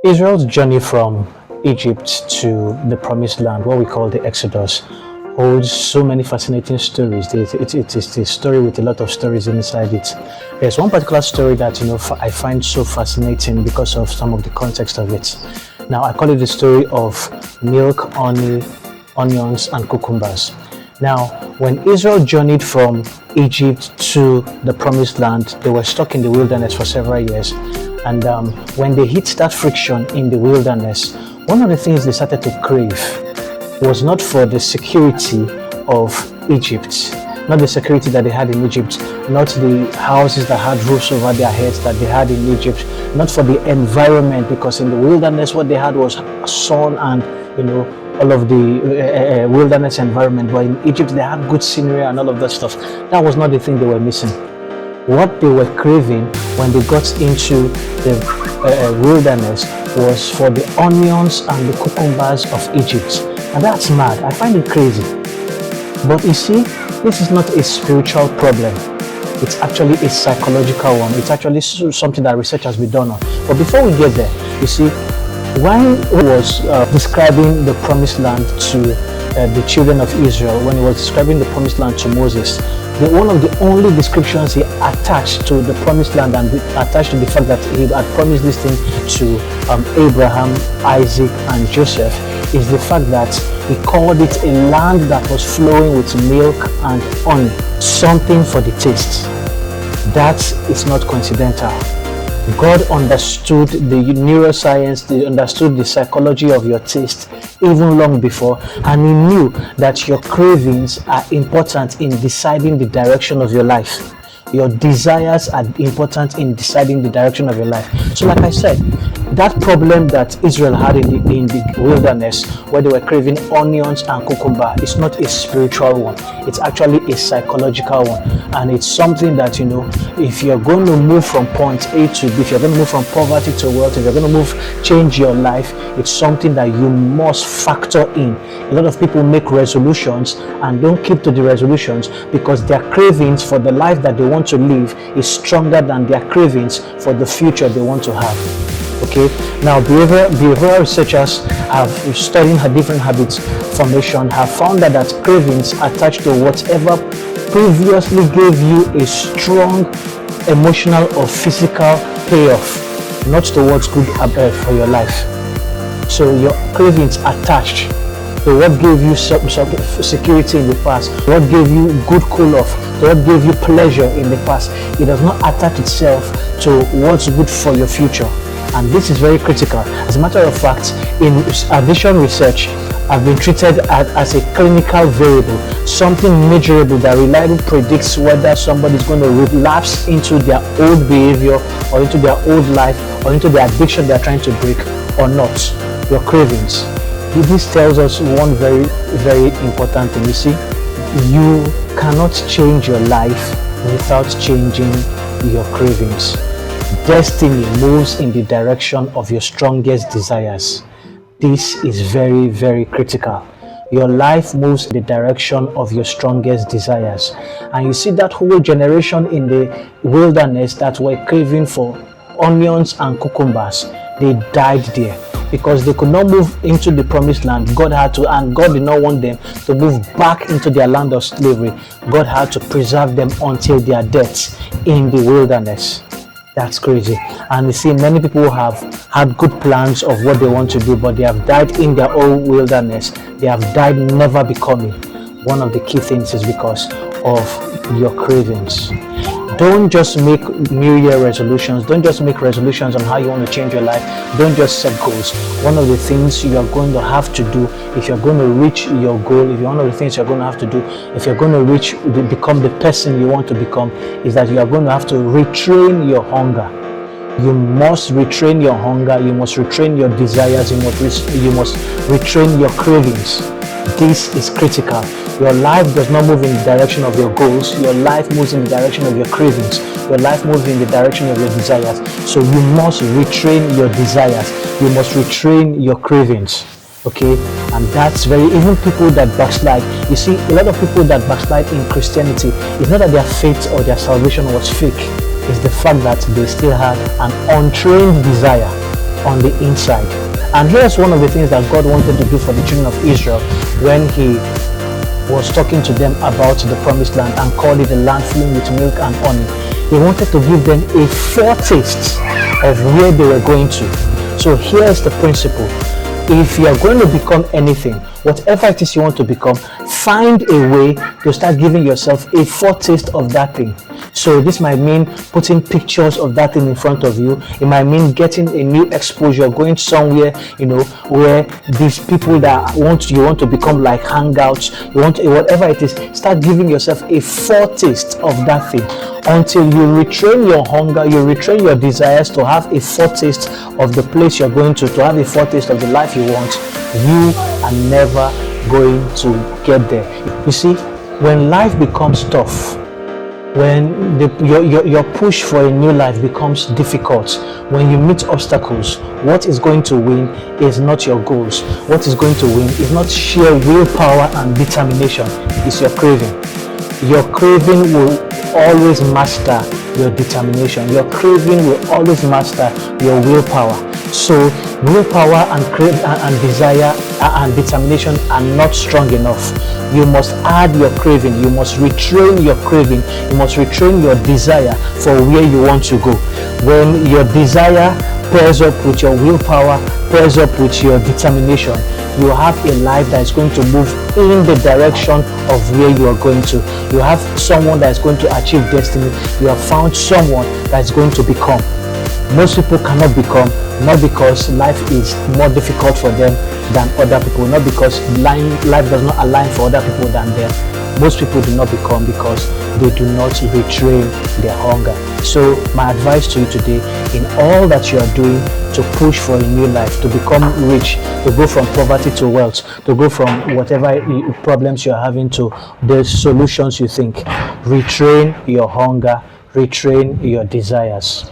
Israel's journey from Egypt to the Promised Land, what we call the Exodus, holds so many fascinating stories. It's a story with a lot of stories inside it. There's one particular story that I find so fascinating because of some of the context of it. Now, I call it the story of milk, honey, onions, and cucumbers. Now, when Israel journeyed from Egypt to the Promised Land, they were stuck in the wilderness for several years. And when they hit that friction in the wilderness, one of the things they started to crave was not for the security of Egypt, not the security that they had in Egypt, not the houses that had roofs over their heads that they had in Egypt, not for the environment, because in the wilderness what they had was sun and all of the wilderness environment. But in Egypt they had good scenery and all of that stuff. That was not the thing they were missing. What they were craving when they got into the wilderness was for the onions and the cucumbers of Egypt. And that's mad. I find it crazy. But you see, this is not a spiritual problem. It's actually a psychological one. It's actually something that research has been done on. But before we get there, you see, when he was describing the promised land to the children of Israel, when he was describing the promised land to Moses, one of the only descriptions he attached to the promised land and attached to the fact that he had promised this thing to Abraham, Isaac, and Joseph is the fact that he called it a land that was flowing with milk and honey, something for the taste. That is not coincidental. God understood the neuroscience, He understood the psychology of your taste even long before, and He knew that your cravings are important in deciding the direction of your life. Your desires are important in deciding the direction of your life. So like I said, that problem that Israel had in the wilderness, where they were craving onions and cucumber, is not a spiritual one. It's actually a psychological one. And it's something that, if you're going to move from point A to B, if you're going to move from poverty to wealth, if you're going to change your life, it's something that you must factor in. A lot of people make resolutions and don't keep to the resolutions because their cravings for the life that they want to live is stronger than their cravings for the future they want to have. Okay, now behavioral researchers have studied different habits formation, have found that cravings attached to whatever previously gave you a strong emotional or physical payoff, not to what's good for your life. So your cravings attached to what gave you security in the past, what gave you good cool off, what gave you pleasure in the past. It does not attach itself to what's good for your future. And this is very critical. As a matter of fact, in addiction research, have been treated as a clinical variable, something measurable that reliably predicts whether somebody is going to relapse into their old behavior or into their old life or into the addiction they are trying to break or not. Your cravings. This tells us one very, very important thing. You see, you cannot change your life without changing your cravings. Destiny moves in the direction of your strongest desires. This is very, very critical. Your life moves in the direction of your strongest desires. And you see that whole generation in the wilderness that were craving for onions and cucumbers, they died there because they could not move into the promised land. God had to, and God did not want them to move back into their land of slavery. God had to preserve them until their deaths in the wilderness. That's crazy. And you see, many people have had good plans of what they want to do, but they have died in their own wilderness. They have died never becoming. One of the key things is because of your cravings. Don't just make New Year resolutions. Don't just make resolutions on how you want to change your life. Don't just set goals. One of the things you are going to have to do if you're going to reach your goal, one of the things you're going to have to do if you're going to become the person you want to become, is that you are going to have to retrain your hunger. You must retrain your hunger. You must retrain your desires. You must retrain your cravings. This is critical. Your life does not move in the direction of your goals. Your life moves in the direction of your cravings. Your life moves in the direction of your desires. So you must retrain your desires. You must retrain your cravings. Okay, and that's even people that backslide. You see, a lot of people that backslide in Christianity, it's not that their faith or their salvation was fake. It's the fact that they still had an untrained desire. on the inside. And here's one of the things that God wanted to do for the children of Israel when he was talking to them about the promised land and called it a land flowing with milk and honey. He wanted to give them a foretaste of where they were going to. So here's the principle. If you are going to become anything, whatever it is you want to become, find a way to start giving yourself a foretaste of that thing. So this might mean putting pictures of that thing in front of you. It might mean getting a new exposure, going somewhere, where these people that you want to become like hangouts, whatever it is, start giving yourself a foretaste of that thing until you retrain your hunger, you retrain your desires to have a foretaste of the place you're going to have a foretaste of the life you want. You are never going to get there. You see, when life becomes tough, when your push for a new life becomes difficult, when you meet obstacles, what is going to win is not your goals. What is going to win is not sheer willpower and determination, it's your craving. Your craving will always master your determination. Your craving will always master your willpower. So willpower and desire and determination are not strong enough. You must add your craving. You must retrain your craving. You must retrain your desire for where you want to go. When your desire pairs up with your willpower, pairs up with your determination, you have a life that is going to move in the direction of where you are going to. You have someone that is going to achieve destiny. You have found someone that is going to become. Most people cannot become, not because life is more difficult for them than other people, not because life does not align for other people than them. Most people do not become because they do not retrain their hunger. So my advice to you today, in all that you are doing to push for a new life, to become rich, to go from poverty to wealth, to go from whatever problems you are having to the solutions you think, retrain your hunger, retrain your desires.